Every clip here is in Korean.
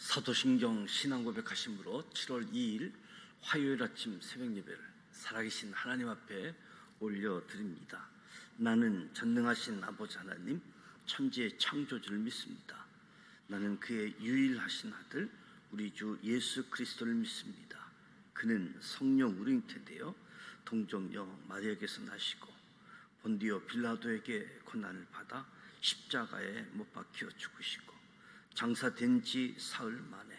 사도신경 신앙고백하심으로 7월 2일 화요일 아침 새벽예배를 살아계신 하나님 앞에 올려드립니다. 나는 전능하신 아버지 하나님, 천지의 창조주를 믿습니다. 나는 그의 유일하신 아들 우리 주 예수 그리스도를 믿습니다. 그는 성령으로 잉태되어 동정녀 마리아에게서 나시고 본디오 빌라도에게 고난을 받아 십자가에 못 박혀 죽으시고 장사된 지 사흘 만에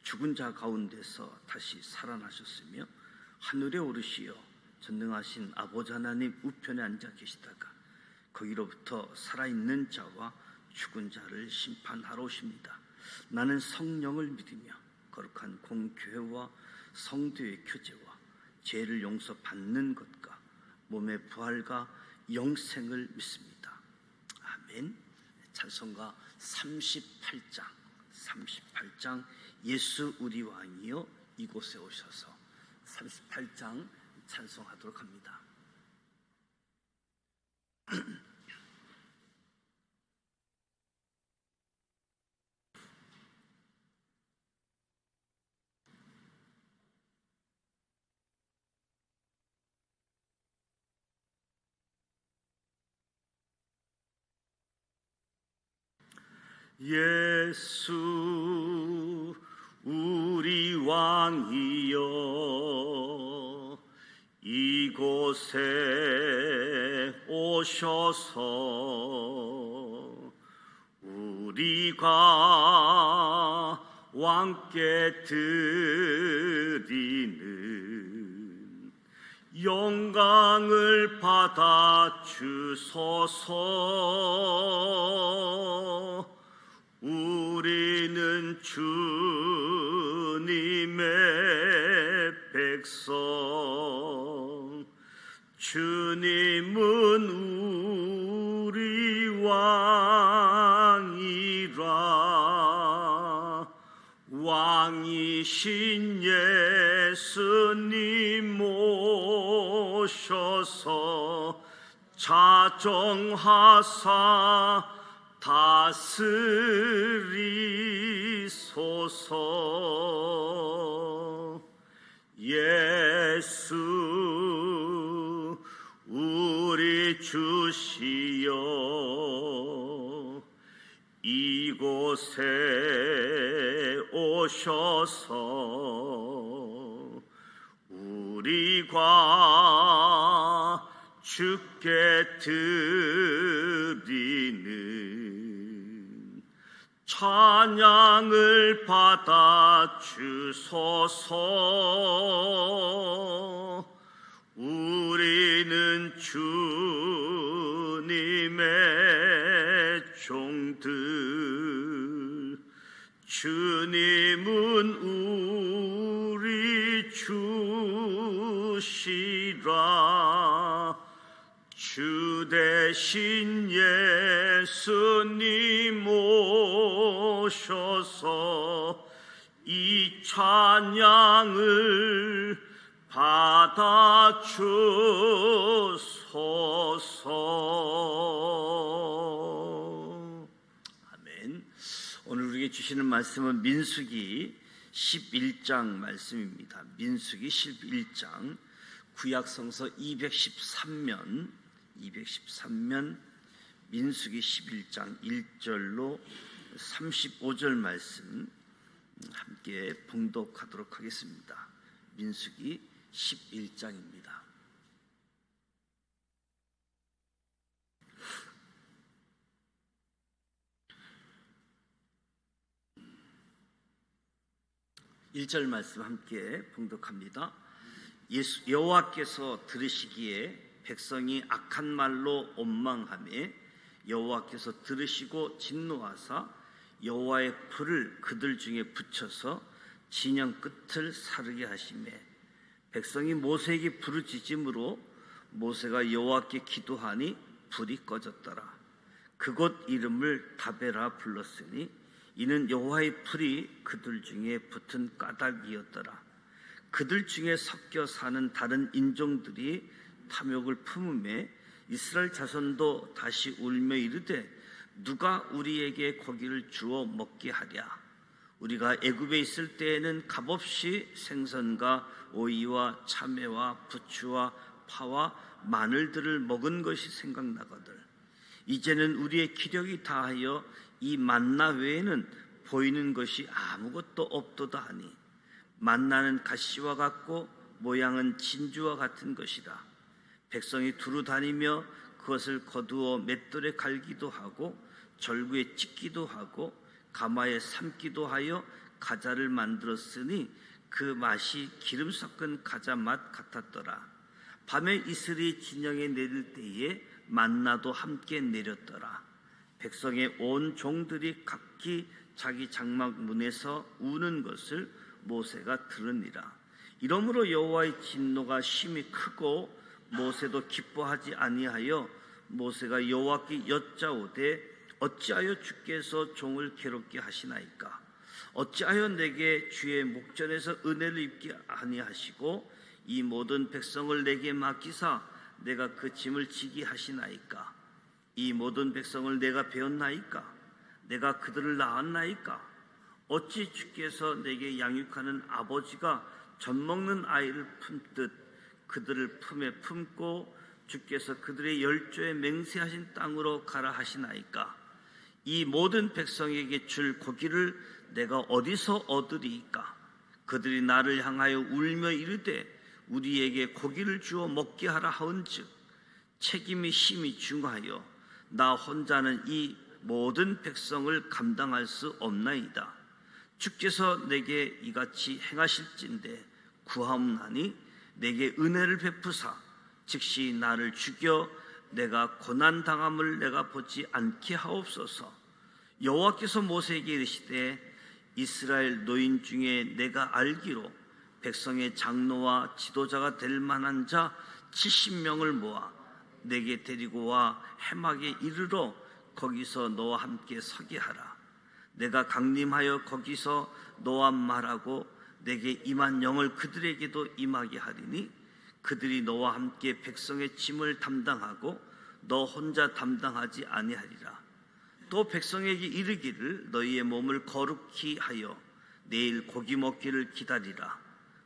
죽은 자 가운데서 다시 살아나셨으며 하늘에 오르시어 전능하신 아버지 하나님 우편에 앉아 계시다가 거기로부터 살아있는 자와 죽은 자를 심판하러 오십니다. 나는 성령을 믿으며 거룩한 공교회와 성도의 교제와 죄를 용서받는 것과 몸의 부활과 영생을 믿습니다. 아멘. 찬송가 38장 예수 우리 왕이여 이곳에 오셔서 38장 찬송하도록 합니다. 예수 우리 왕이여 이곳에 오셔서 우리가 왕께 드리는 영광을 받아 주소서. 우리는 주님의 백성, 주님은 우리 왕이라. 왕이신 예수님 모셔서 자정하사 다스리소서. 예수 우리 주시여 이곳에 오셔서 우리가 주께 드리는 찬양을 받아 주소서. 우리는 주님의 종들, 주님은 우리 주시라. 주 대신 예수님 오셔서 이 찬양을 받아 주소서. 아멘. 오늘 우리에게 주시는 말씀은 민수기 11장 말씀입니다. 민수기 11장 구약성서 213면 민수기 11장 1절로 35절 말씀 함께 봉독하도록 하겠습니다. 민수기 11장입니다. (1절) 말씀 함께 봉독합니다. 여호와께서 들으시기에 백성이 악한 말로 원망하며 여호와께서 들으시고 진노하사 여호와의 불을 그들 중에 붙여서 진영 끝을 사르게 하시매 백성이 모세에게 부르짖음으로 모세가 여호와께 기도하니 불이 꺼졌더라. 그곳 이름을 다베라 불렀으니 이는 여호와의 불이 그들 중에 붙은 까닭이었더라. 그들 중에 섞여 사는 다른 인종들이 탐욕을 품음에 이스라엘 자손도 다시 울며 이르되 누가 우리에게 고기를 주어 먹게 하랴. 우리가 애굽에 있을 때에는 값없이 생선과 오이와 참외와 부추와 파와 마늘들을 먹은 것이 생각나거든. 이제는 우리의 기력이 다하여 이 만나 외에는 보이는 것이 아무것도 없도다 하니, 만나는 가시와 같고 모양은 진주와 같은 것이라. 백성이 두루 다니며 그것을 거두어 맷돌에 갈기도 하고 절구에 찢기도 하고 가마에 삶기도 하여 가자를 만들었으니 그 맛이 기름 섞은 가자 맛 같았더라. 밤에 이슬이 진영에 내릴 때에 만나도 함께 내렸더라. 백성의 온 종들이 각기 자기 장막 문에서 우는 것을 모세가 들으니라. 이러므로 여호와의 진노가 심히 크고 모세도 기뻐하지 아니하여 모세가 여호와께 여짜오되 어찌하여 주께서 종을 괴롭게 하시나이까? 어찌하여 내게 주의 목전에서 은혜를 입게 아니하시고 이 모든 백성을 내게 맡기사 내가 그 짐을 지게 하시나이까? 이 모든 백성을 내가 배웠나이까? 내가 그들을 낳았나이까? 어찌 주께서 내게 양육하는 아버지가 젖먹는 아이를 품듯 그들을 품에 품고 주께서 그들의 열조에 맹세하신 땅으로 가라 하시나이까? 이 모든 백성에게 줄 고기를 내가 어디서 얻으리이까? 그들이 나를 향하여 울며 이르되 우리에게 고기를 주어 먹게 하라 하은즉 책임이 심히 중하여 나 혼자는 이 모든 백성을 감당할 수 없나이다. 주께서 내게 이같이 행하실진대 구하옵나니 내게 은혜를 베푸사 즉시 나를 죽여 내가 고난당함을 내가 보지 않게 하옵소서. 여호와께서 모세에게 이르시되 이스라엘 노인 중에 내가 알기로 백성의 장로와 지도자가 될 만한 자 70명을 모아 내게 데리고 와 해막에 이르러 거기서 너와 함께 서게 하라. 내가 강림하여 거기서 너와 말하고 내게 임한 영을 그들에게도 임하게 하리니 그들이 너와 함께 백성의 짐을 담당하고 너 혼자 담당하지 아니하리라. 또 백성에게 이르기를 너희의 몸을 거룩히 하여 내일 고기 먹기를 기다리라.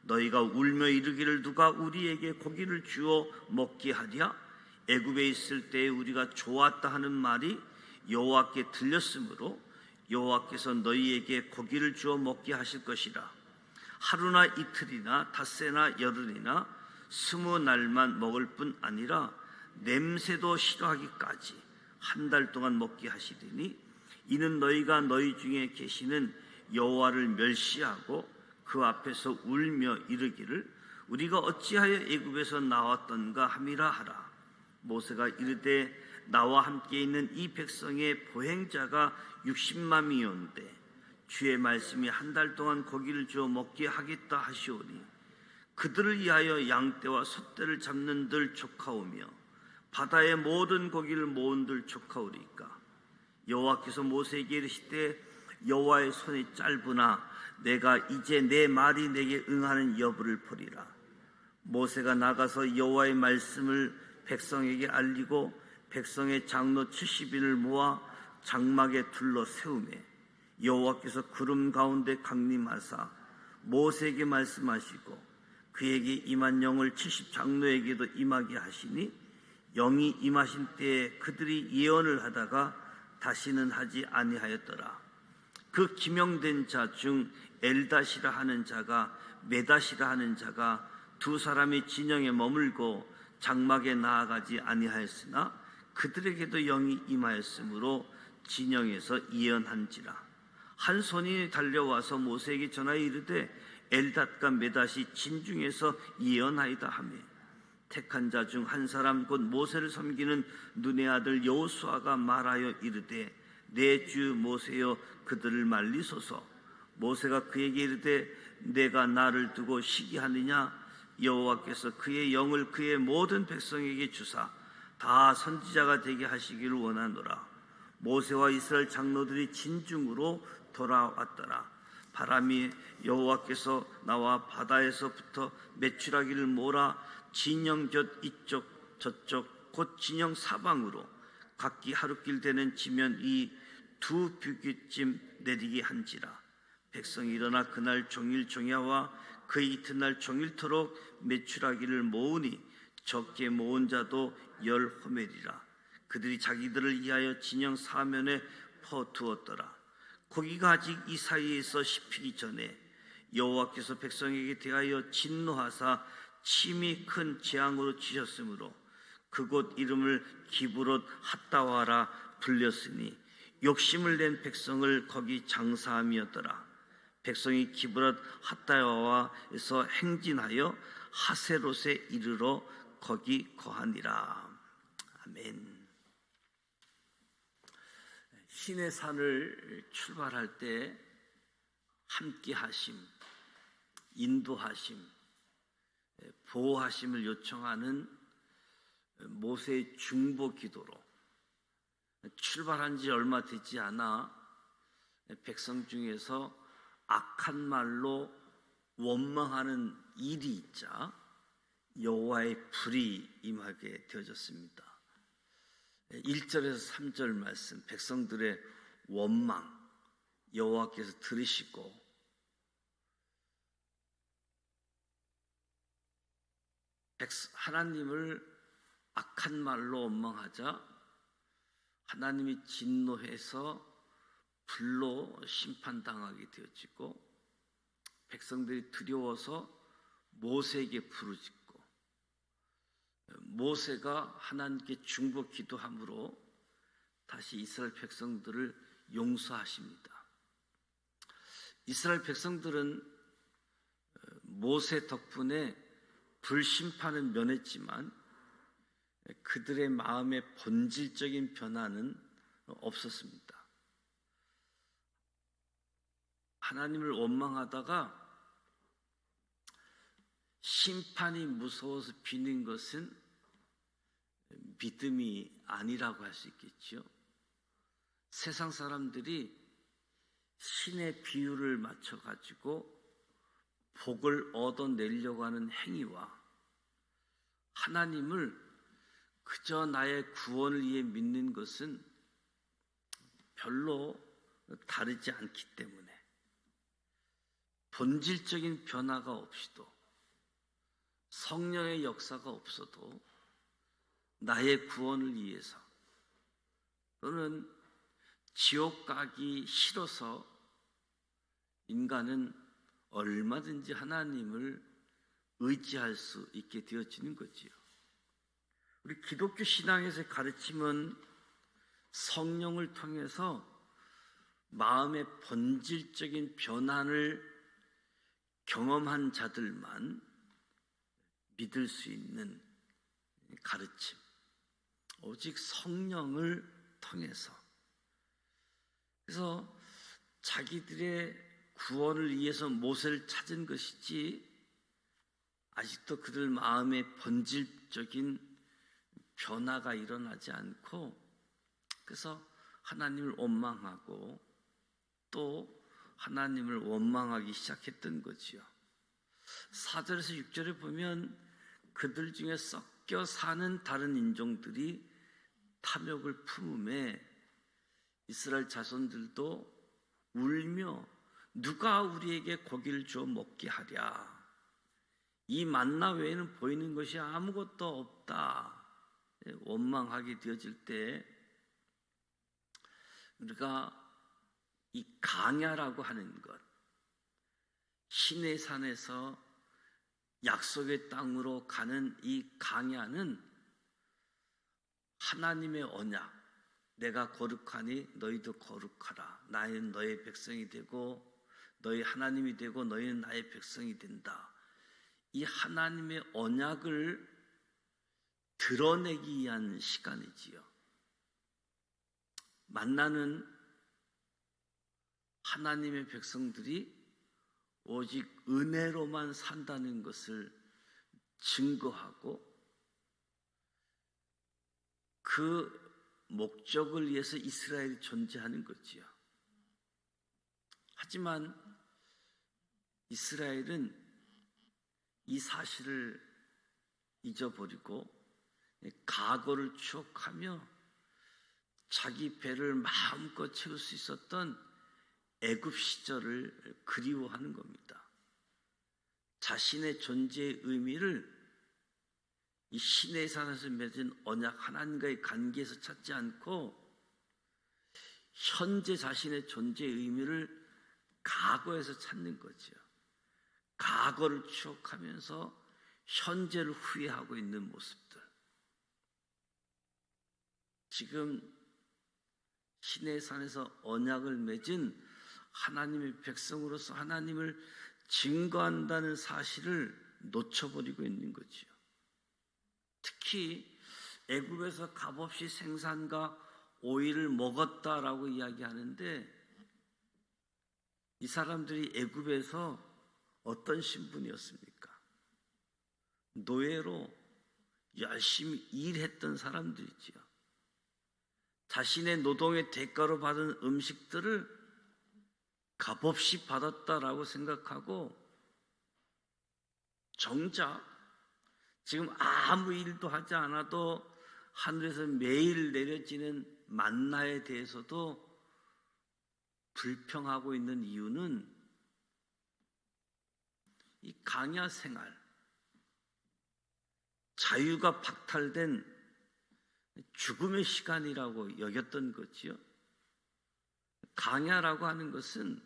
너희가 울며 이르기를 누가 우리에게 고기를 주어 먹게 하랴? 애굽에 있을 때에 우리가 좋았다 하는 말이 여호와께 들렸으므로 여호와께서 너희에게 고기를 주어 먹게 하실 것이라. 하루나 이틀이나 닷새나 열흘이나 20날만 먹을 뿐 아니라 냄새도 싫어하기까지 한 달 동안 먹게 하시리니 이는 너희가 너희 중에 계시는 여호와를 멸시하고 그 앞에서 울며 이르기를 우리가 어찌하여 애굽에서 나왔던가 함이라 하라. 모세가 이르되 나와 함께 있는 이 백성의 보행자가 60만이온데 주의 말씀이 한 달 동안 고기를 주어 먹게 하겠다 하시오니 그들을 위하여 양떼와 숫대를 잡는들 조카오며 바다의 모든 고기를 모은들 조카오리까. 여호와께서 모세에게 이르시되 여호와의 손이 짧으나 내가 이제 내 말이 내게 응하는 여부를 보리라. 모세가 나가서 여호와의 말씀을 백성에게 알리고 백성의 장로 70인을 모아 장막에 둘러 세우매 여호와께서 구름 가운데 강림하사 모세에게 말씀하시고 그에게 임한 영을 70장로에게도 임하게 하시니 영이 임하신 때에 그들이 예언을 하다가 다시는 하지 아니하였더라. 그 기명된 자 중 엘닷이라 하는 자가 메닷이라 하는 자가 두 사람이 진영에 머물고 장막에 나아가지 아니하였으나 그들에게도 영이 임하였으므로 진영에서 예언한지라. 한 손이 달려와서 모세에게 전하여 이르되 엘닷과 메닷이 진중에서 예언하이다 하며 택한 자 중 한 사람 곧 모세를 섬기는 눈의 아들 여호수아가 말하여 이르되 내 주 모세여 그들을 말리소서. 모세가 그에게 이르되 내가 나를 두고 시기하느냐? 여호와께서 그의 영을 그의 모든 백성에게 주사 다 선지자가 되게 하시기를 원하노라. 모세와 이스라엘 장로들이 진중으로 돌아왔더라. 바람이 여호와께서 나와 바다에서부터 메추라기를 몰아 진영 이쪽 저쪽 곧 진영 사방으로 각기 하루길 되는 지면 이 두 규빗쯤 내리게 한지라. 백성이 일어나 그날 종일 종야와 그 이튿날 종일토록 매출하기를 모으니 적게 모은 자도 10호멜이라. 그들이 자기들을 위하여 진영 사면에 퍼두었더라. 고기가 아직 이 사이에서 씹히기 전에 여호와께서 백성에게 대하여 진노하사 심히 큰 재앙으로 치셨으므로 그곳 이름을 기브롯 핫다와라 불렸으니 욕심을 낸 백성을 거기 장사함이었더라. 백성이 기브롯 핫다와에서 행진하여 하세롯에 이르러 거기 거하니라. 아멘. 신의 산을 출발할 때 함께 하심, 인도하심, 보호하심을 요청하는 모세의 중보 기도로 출발한 지 얼마 되지 않아 백성 중에서 악한 말로 원망하는 일이 있자 여호와의 불이 임하게 되어졌습니다. 1절에서 3절 말씀, 백성들의 원망 여호와께서 들으시고 하나님을 악한 말로 원망하자 하나님이 진노해서 불로 심판당하게 되어지고 백성들이 두려워서 모세에게 부르짖고 모세가 하나님께 중보 기도함으로 다시 이스라엘 백성들을 용서하십니다. 이스라엘 백성들은 모세 덕분에 불심판은 면했지만 그들의 마음의 본질적인 변화는 없었습니다. 하나님을 원망하다가 심판이 무서워서 비는 것은 믿음이 아니라고 할 수 있겠죠. 세상 사람들이 신의 비유를 맞춰가지고 복을 얻어내려고 하는 행위와 하나님을 그저 나의 구원을 위해 믿는 것은 별로 다르지 않기 때문에 본질적인 변화가 없이도 성령의 역사가 없어도 나의 구원을 위해서 또는 지옥 가기 싫어서 인간은 얼마든지 하나님을 의지할 수 있게 되어지는 거지요. 우리 기독교 신앙에서의 가르침은 성령을 통해서 마음의 본질적인 변화를 경험한 자들만 믿을 수 있는 가르침, 오직 성령을 통해서. 그래서 자기들의 구원을 위해서 모세를 찾은 것이지 아직도 그들 마음의 본질적인 변화가 일어나지 않고 그래서 하나님을 원망하고 또 하나님을 원망하기 시작했던 거지요. 4절에서 6절에 보면 그들 중에 섞여 사는 다른 인종들이 탐욕을 품음에 이스라엘 자손들도 울며 누가 우리에게 고기를 주어 먹게 하랴. 이 만나 외에는 보이는 것이 아무것도 없다. 원망하게 되어질 때 우리가 이 강야라고 하는 것, 신의 산에서 약속의 땅으로 가는 이 강야는 하나님의 언약, 내가 거룩하니 너희도 거룩하라. 나는 너의 백성이 되고 너희 하나님이 되고 너희는 나의 백성이 된다. 이 하나님의 언약을 드러내기 위한 시간이지요. 만나는 하나님의 백성들이 오직 은혜로만 산다는 것을 증거하고 그 목적을 위해서 이스라엘이 존재하는 거지요. 하지만 이스라엘은 이 사실을 잊어버리고 과거를 추억하며 자기 배를 마음껏 채울 수 있었던 애굽 시절을 그리워하는 겁니다. 자신의 존재의 의미를 이 시내의 산에서 맺은 언약 하나님과의 관계에서 찾지 않고 현재 자신의 존재의 의미를 과거에서 찾는 거죠. 과거를 추억하면서 현재를 후회하고 있는 모습들. 지금 시내의 산에서 언약을 맺은 하나님의 백성으로서 하나님을 증거한다는 사실을 놓쳐버리고 있는 거지요. 특히 애굽에서 값없이 생산과 오이를 먹었다라고 이야기하는데 이 사람들이 애굽에서 어떤 신분이었습니까? 노예로 열심히 일했던 사람들이지요. 자신의 노동의 대가로 받은 음식들을 값없이 받았다라고 생각하고 정작 지금 아무 일도 하지 않아도 하늘에서 매일 내려지는 만나에 대해서도 불평하고 있는 이유는 이 강야 생활, 자유가 박탈된 죽음의 시간이라고 여겼던 거지요. 강야라고 하는 것은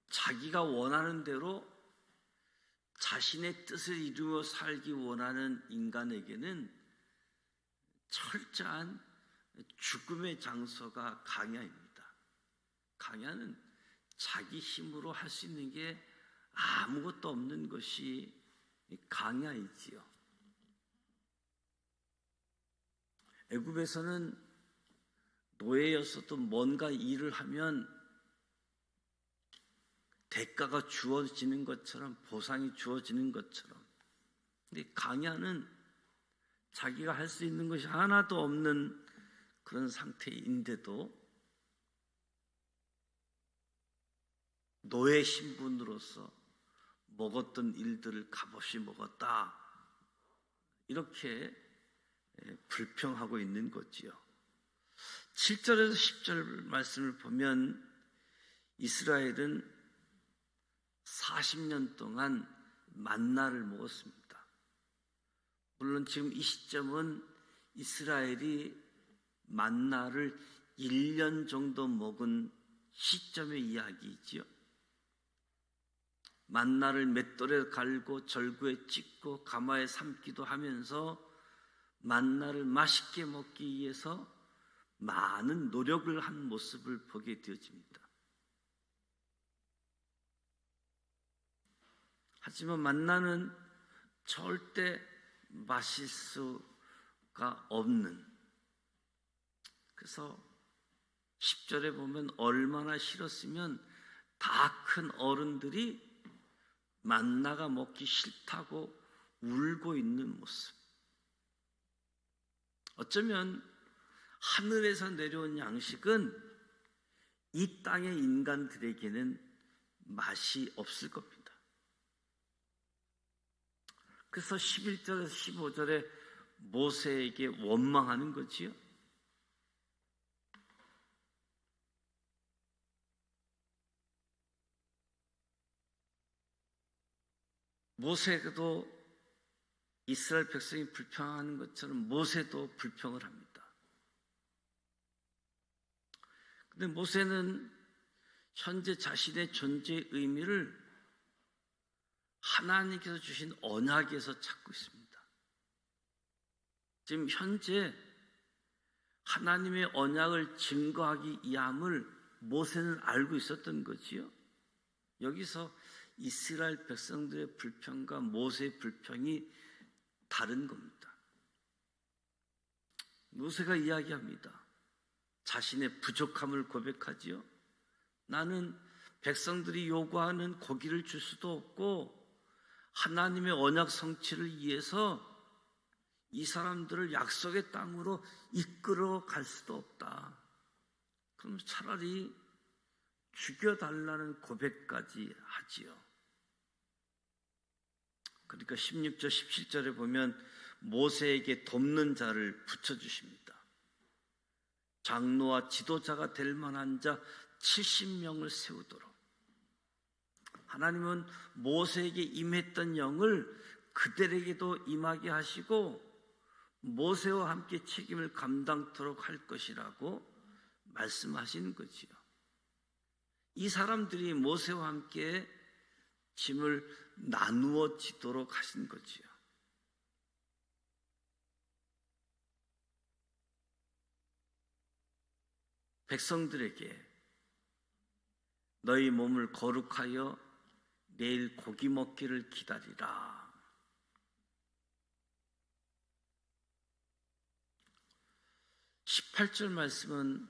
자기가 원하는 대로 자신의 뜻을 이루어 살기 원하는 인간에게는 철저한 죽음의 장소가 강야입니다. 강야는 자기 힘으로 할 수 있는 게 아무것도 없는 것이 강야이지요. 애굽에서는 노예였어도 뭔가 일을 하면 대가가 주어지는 것처럼 보상이 주어지는 것처럼, 근데 강야는 자기가 할 수 있는 것이 하나도 없는 그런 상태인데도 노예 신분으로서 먹었던 일들을 값없이 먹었다, 이렇게 불평하고 있는 거지요. 7절에서 10절 말씀을 보면 이스라엘은 40년 동안 만나를 먹었습니다. 물론 지금 이 시점은 이스라엘이 만나를 1년 정도 먹은 시점의 이야기이지요. 만나를 맷돌에 갈고 절구에 찍고 가마에 삶기도 하면서 만나를 맛있게 먹기 위해서 많은 노력을 한 모습을 보게 되어집니다. 하지만 만나는 절대 마실 수가 없는, 그래서 10절에 보면 얼마나 싫었으면 다 큰 어른들이 만나가 먹기 싫다고 울고 있는 모습. 어쩌면 하늘에서 내려온 양식은 이 땅의 인간들에게는 맛이 없을 겁니다. 그래서 11절에서 15절에 모세에게 원망하는 거지요. 모세도 이스라엘 백성이 불평하는 것처럼 모세도 불평을 합니다. 그런데 모세는 현재 자신의 존재의 의미를 하나님께서 주신 언약에서 찾고 있습니다. 지금 현재 하나님의 언약을 증거하기 위함을 모세는 알고 있었던 거지요. 여기서 이스라엘 백성들의 불평과 모세의 불평이 다른 겁니다. 모세가 이야기합니다. 자신의 부족함을 고백하지요. 나는 백성들이 요구하는 고기를 줄 수도 없고 하나님의 언약 성취를 위해서 이 사람들을 약속의 땅으로 이끌어 갈 수도 없다. 그럼 차라리 죽여달라는 고백까지 하지요. 그러니까 16절 17절에 보면 모세에게 돕는 자를 붙여주십니다. 장로와 지도자가 될 만한 자 70명을 세우도록, 하나님은 모세에게 임했던 영을 그들에게도 임하게 하시고 모세와 함께 책임을 감당토록 할 것이라고 말씀하시는 거지요. 이 사람들이 모세와 함께 짐을 나누어 지도록 하신 거지요. 백성들에게 너희 몸을 거룩하여 내일 고기 먹기를 기다리라. 18절 말씀은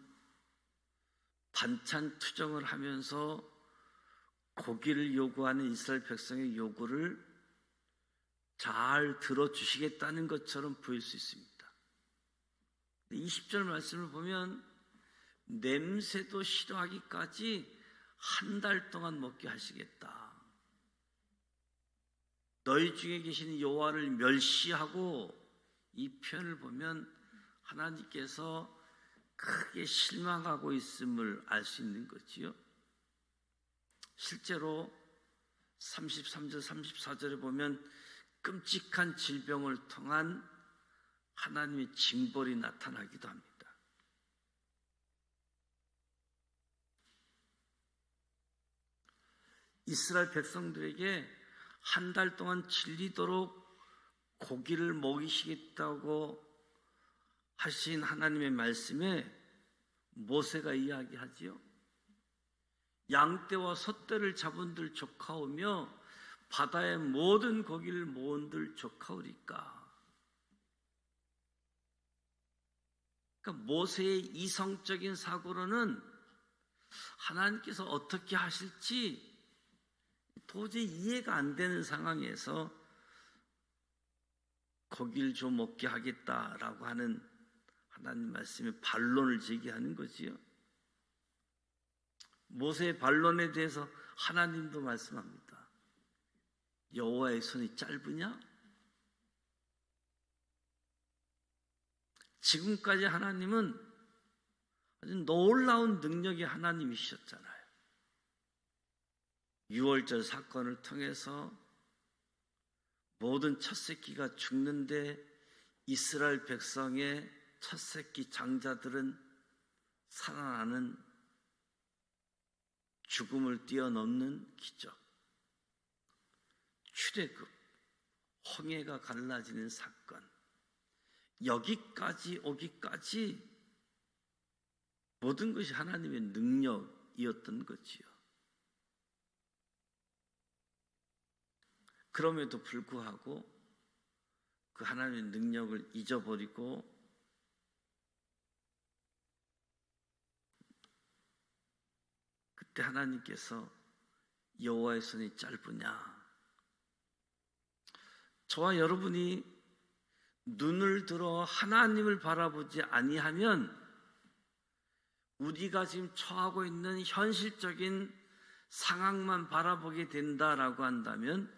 반찬 투정을 하면서 고기를 요구하는 이스라엘 백성의 요구를 잘 들어주시겠다는 것처럼 보일 수 있습니다. 20절 말씀을 보면 냄새도 싫어하기까지 한 달 동안 먹게 하시겠다. 너희 중에 계신 여호와를 멸시하고, 이 표현을 보면 하나님께서 크게 실망하고 있음을 알 수 있는 거지요. 실제로 33절 34절에 보면 끔찍한 질병을 통한 하나님의 징벌이 나타나기도 합니다. 이스라엘 백성들에게 한 달 동안 질리도록 고기를 먹이시겠다고 하신 하나님의 말씀에 모세가 이야기하지요. 양떼와 소떼를 잡은들 조카오며 바다의 모든 고기를 모은들 조카오리까. 그러니까 모세의 이성적인 사고로는 하나님께서 어떻게 하실지 도저히 이해가 안 되는 상황에서 고기를 좀 먹게 하겠다라고 하는 하나님 말씀에 반론을 제기하는 거지요. 모세의 반론에 대해서 하나님도 말씀합니다. 여호와의 손이 짧으냐? 지금까지 하나님은 아주 놀라운 능력의 하나님이셨잖아요. 6월절 사건을 통해서 모든 첫 새끼가 죽는데 이스라엘 백성의 첫 새끼 장자들은 살아나는 죽음을 뛰어넘는 기적, 출애굽, 홍해가 갈라지는 사건, 여기까지 오기까지 모든 것이 하나님의 능력이었던 거지요. 그럼에도 불구하고 그 하나님의 능력을 잊어버리고 그때 하나님께서 여호와의 손이 짧으냐? 저와 여러분이 눈을 들어 하나님을 바라보지 아니하면 우리가 지금 처하고 있는 현실적인 상황만 바라보게 된다라고 한다면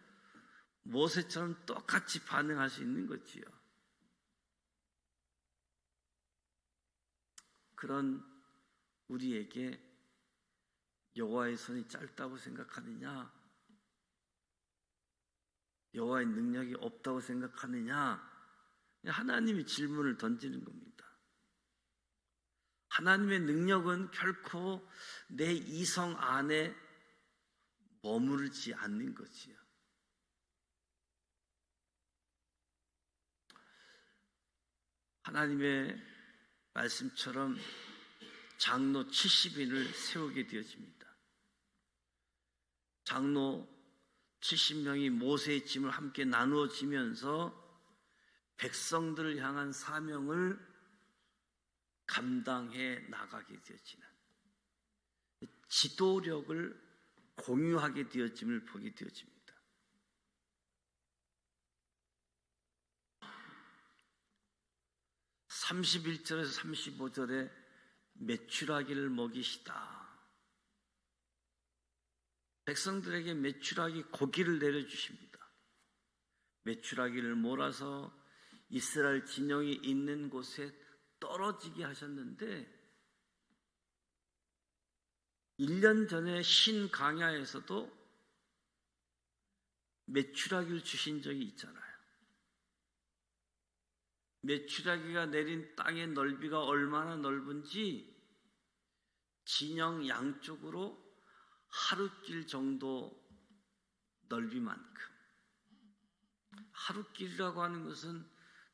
모세처럼 똑같이 반응할 수 있는 거지요. 그런 우리에게 여호와의 손이 짧다고 생각하느냐? 여호와의 능력이 없다고 생각하느냐? 하나님이 질문을 던지는 겁니다. 하나님의 능력은 결코 내 이성 안에 머무르지 않는 거지요. 하나님의 말씀처럼 장로 70인을 세우게 되어집니다. 장로 70명이 모세의 짐을 함께 나누어지면서 백성들을 향한 사명을 감당해 나가게 되어지는 지도력을 공유하게 되어짐을 보게 되어집니다. 31절에서 35절에 메추라기를 먹이시다. 백성들에게 메추라기 고기를 내려주십니다. 메추라기를 몰아서 이스라엘 진영이 있는 곳에 떨어지게 하셨는데 1년 전에 신강야에서도 메추라기를 주신 적이 있잖아요. 메추라기가 내린 땅의 넓이가 얼마나 넓은지 진영 양쪽으로 하루길 정도 넓이만큼. 하루길이라고 하는 것은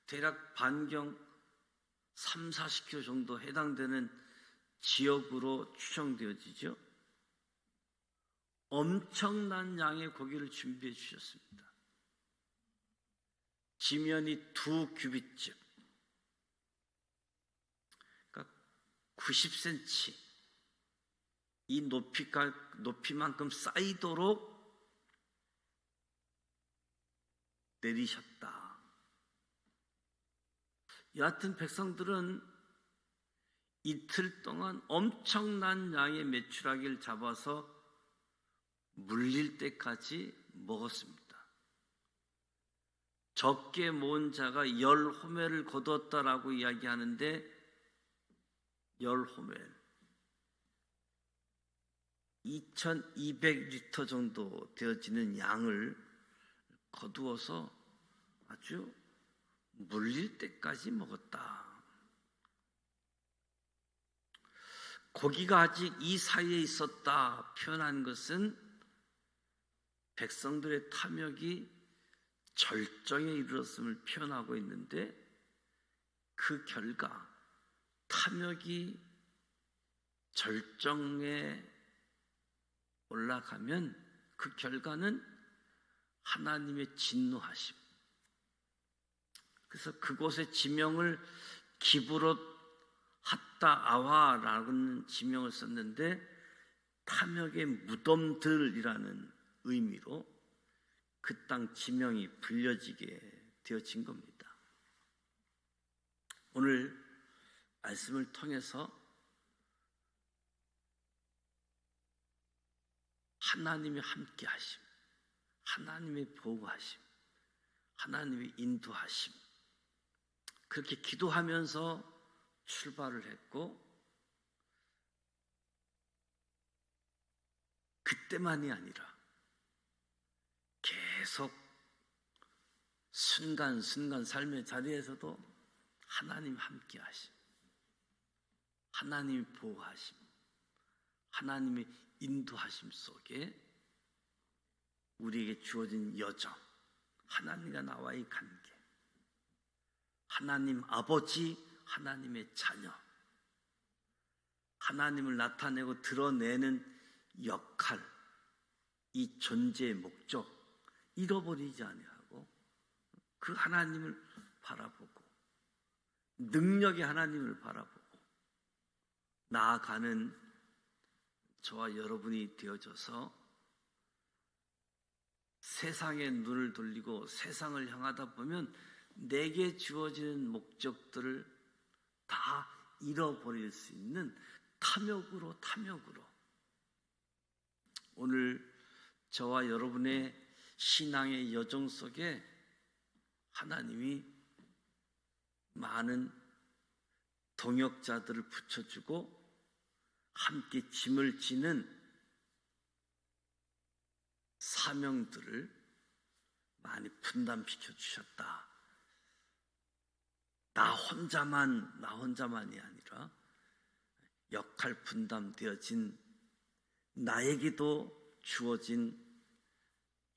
대략 반경 3, 40km 정도 해당되는 지역으로 추정되어지죠. 엄청난 양의 고기를 준비해 주셨습니다. 지면이 2규빗쯤, 그러니까 90cm 이 높이만큼 쌓이도록 내리셨다. 여하튼 백성들은 이틀 동안 엄청난 양의 메추라기를 잡아서 물릴 때까지 먹었습니다. 적게 모은 자가 10호멜을 거두었다라고 이야기하는데 10호멜 2200리터 정도 되어지는 양을 거두어서 아주 물릴 때까지 먹었다. 고기가 아직 이 사이에 있었다 표현한 것은 백성들의 탐욕이 절정에 이르렀음을 표현하고 있는데, 그 결과 탐욕이 절정에 올라가면 그 결과는 하나님의 진노하심. 그래서 그곳의 지명을 기브롯 핫다 아와라는 지명을 썼는데, 탐욕의 무덤들이라는 의미로 그 땅 지명이 불려지게 되어진 겁니다. 오늘 말씀을 통해서 하나님의 함께하심, 하나님의 보호하심, 하나님의 인도하심, 그렇게 기도하면서 출발을 했고, 그때만이 아니라 계속 순간순간 삶의 자리에서도 하나님 함께하심, 하나님의 보호하심, 하나님의 인도하심 속에 우리에게 주어진 여정, 하나님과 나와의 관계, 하나님 아버지, 하나님의 자녀, 하나님을 나타내고 드러내는 역할, 이 존재의 목적 잃어버리지 아니하고 그 하나님을 바라보고 능력의 하나님을 바라보고 나아가는 저와 여러분이 되어져서 세상에 눈을 돌리고 세상을 향하다 보면 내게 주어지는 목적들을 다 잃어버릴 수 있는 탐욕으로 오늘 저와 여러분의 신앙의 여정 속에 하나님이 많은 동역자들을 붙여주고 함께 짐을 지는 사명들을 많이 분담시켜 주셨다. 나 혼자만이 아니라 역할 분담되어진 나에게도 주어진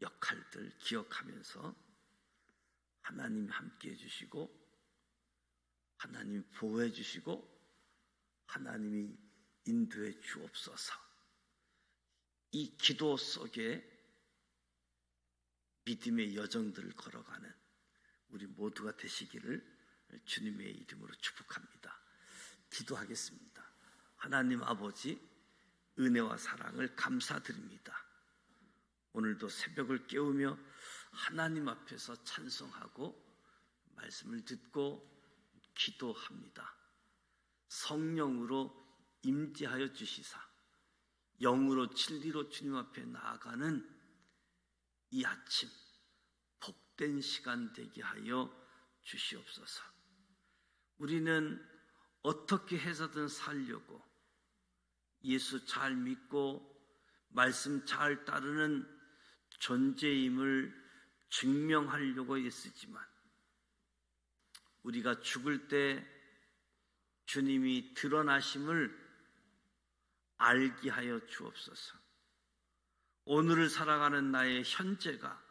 역할들 기억하면서 하나님이 함께 해주시고 하나님이 보호해 주시고 하나님이 인도해 주옵소서. 이 기도 속에 믿음의 여정들을 걸어가는 우리 모두가 되시기를 주님의 이름으로 축복합니다. 기도하겠습니다. 하나님 아버지, 은혜와 사랑을 감사드립니다. 오늘도 새벽을 깨우며 하나님 앞에서 찬송하고 말씀을 듣고 기도합니다. 성령으로 임재하여 주시사 영으로 진리로 주님 앞에 나아가는 이 아침 복된 시간 되게 하여 주시옵소서. 우리는 어떻게 해서든 살려고 예수 잘 믿고 말씀 잘 따르는 존재임을 증명하려고 애쓰지만 우리가 죽을 때 주님이 드러나심을 알게 하여 주옵소서. 오늘을 살아가는 나의 현재가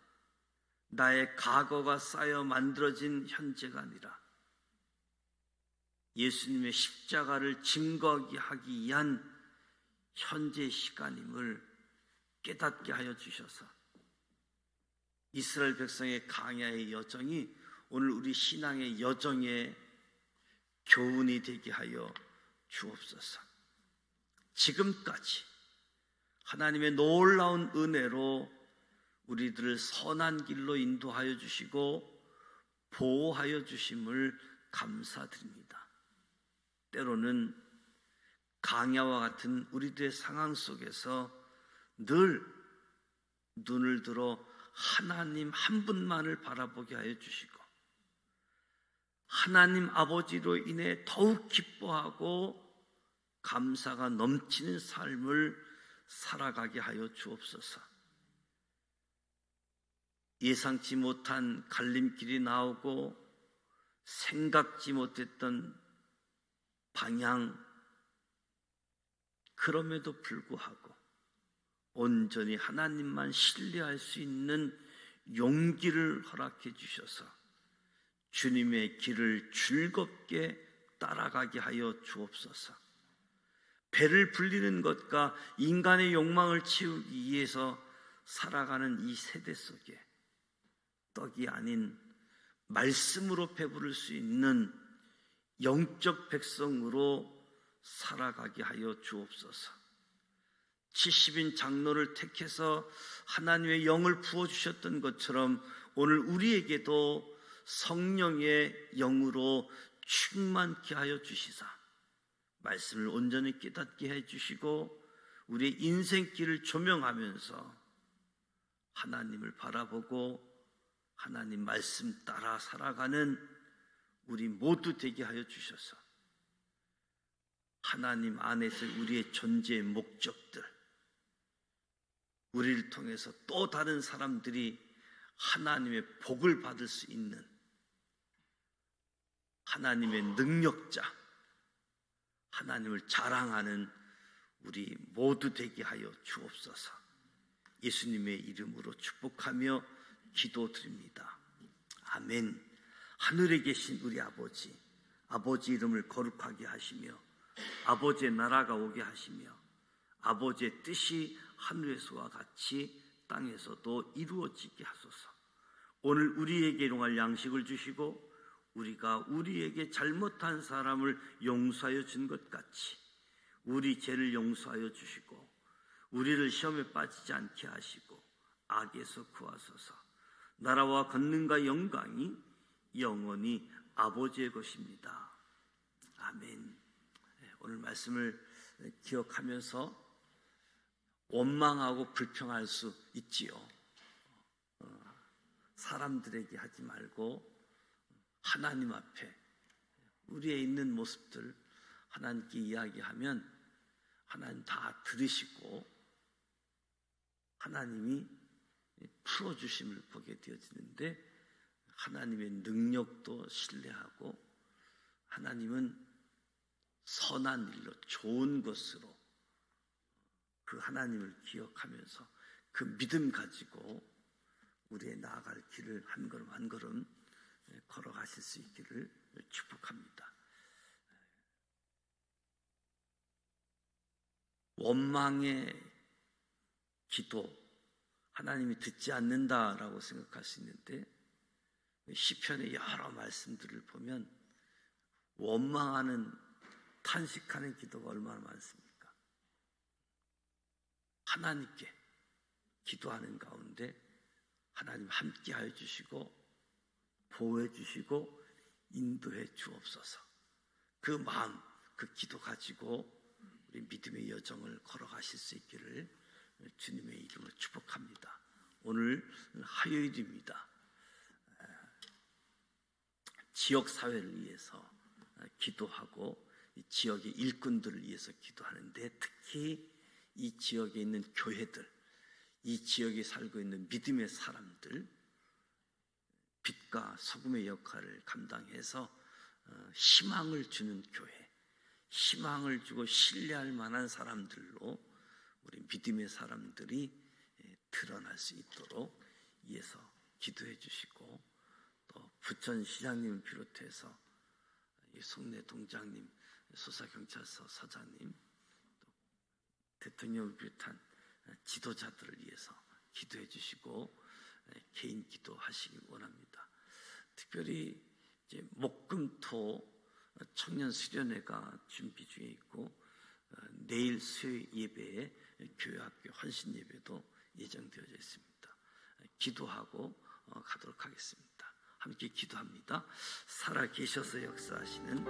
나의 과거가 쌓여 만들어진 현재가 아니라 예수님의 십자가를 증거하게 하기 위한 현재 시간임을 깨닫게 하여 주셔서 이스라엘 백성의 광야의 여정이 오늘 우리 신앙의 여정의 교훈이 되게 하여 주옵소서. 지금까지 하나님의 놀라운 은혜로 우리들을 선한 길로 인도하여 주시고 보호하여 주심을 감사드립니다. 때로는 강야와 같은 우리들의 상황 속에서 늘 눈을 들어 하나님 한 분만을 바라보게 하여 주시고 하나님 아버지로 인해 더욱 기뻐하고 감사가 넘치는 삶을 살아가게 하여 주옵소서. 예상치 못한 갈림길이 나오고 생각지 못했던 방향, 그럼에도 불구하고 온전히 하나님만 신뢰할 수 있는 용기를 허락해 주셔서 주님의 길을 즐겁게 따라가게 하여 주옵소서. 배를 불리는 것과 인간의 욕망을 채우기 위해서 살아가는 이 세대 속에 떡이 아닌 말씀으로 배부를 수 있는 영적 백성으로 살아가게 하여 주옵소서. 70인 장로를 택해서 하나님의 영을 부어주셨던 것처럼 오늘 우리에게도 성령의 영으로 충만케 하여 주시사 말씀을 온전히 깨닫게 해주시고 우리의 인생길을 조명하면서 하나님을 바라보고 하나님 말씀 따라 살아가는 우리 모두 되게 하여 주셔서 하나님 안에서 우리의 존재의 목적들, 우리를 통해서 또 다른 사람들이 하나님의 복을 받을 수 있는 하나님의 능력자, 하나님을 자랑하는 우리 모두 되게 하여 주옵소서. 예수님의 이름으로 축복하며 기도드립니다. 아멘. 하늘에 계신 우리 아버지, 아버지 이름을 거룩하게 하시며 아버지의 나라가 오게 하시며 아버지의 뜻이 하늘에서와 같이 땅에서도 이루어지게 하소서. 오늘 우리에게 일용할 양식을 주시고 우리가 우리에게 잘못한 사람을 용서하여 준 것 같이 우리 죄를 용서하여 주시고 우리를 시험에 빠지지 않게 하시고 악에서 구하소서. 나라와 권능과 영광이 영원히 아버지의 것입니다. 아멘. 오늘 말씀을 기억하면서 원망하고 불평할 수 있지요. 사람들에게 하지 말고 하나님 앞에 우리의 있는 모습들 하나님께 이야기하면 하나님 다 들으시고 하나님이 풀어주심을 보게 되어지는데 하나님의 능력도 신뢰하고 하나님은 선한 일로 좋은 것으로 그 하나님을 기억하면서 그 믿음 가지고 우리의 나아갈 길을 한 걸음 한 걸음 걸어가실 수 있기를 축복합니다. 원망의 기도 하나님이 듣지 않는다라고 생각할 수 있는데 시편의 여러 말씀들을 보면 원망하는 탄식하는 기도가 얼마나 많습니까? 하나님께 기도하는 가운데 하나님 함께 하여 주시고 보호해 주시고 인도해 주옵소서. 그 마음, 그 기도 가지고 우리 믿음의 여정을 걸어가실 수 있기를 주님의 이름으로 축복합니다. 오늘 화요일입니다. 지역사회를 위해서 기도하고 이 지역의 일꾼들을 위해서 기도하는데, 특히 이 지역에 있는 교회들, 이 지역에 살고 있는 믿음의 사람들, 빛과 소금의 역할을 감당해서 희망을 주는 교회, 희망을 주고 신뢰할 만한 사람들로 우리 믿음의 사람들이 드러날 수 있도록 위해서 기도해 주시고, 또 부천시장님을 비롯해서 이 송내 동장님, 수사경찰서 서장님, 또 대통령을 비롯한 지도자들을 위해서 기도해 주시고 개인 기도하시기 원합니다. 특별히 이제 목금토 청년 수련회가 준비 중에 있고, 내일 수요 예배에 교회학교 헌신 예배도 예정되어져 있습니다. 기도하고 가도록 하겠습니다. 함께 기도합니다. 살아 계셔서 역사하시는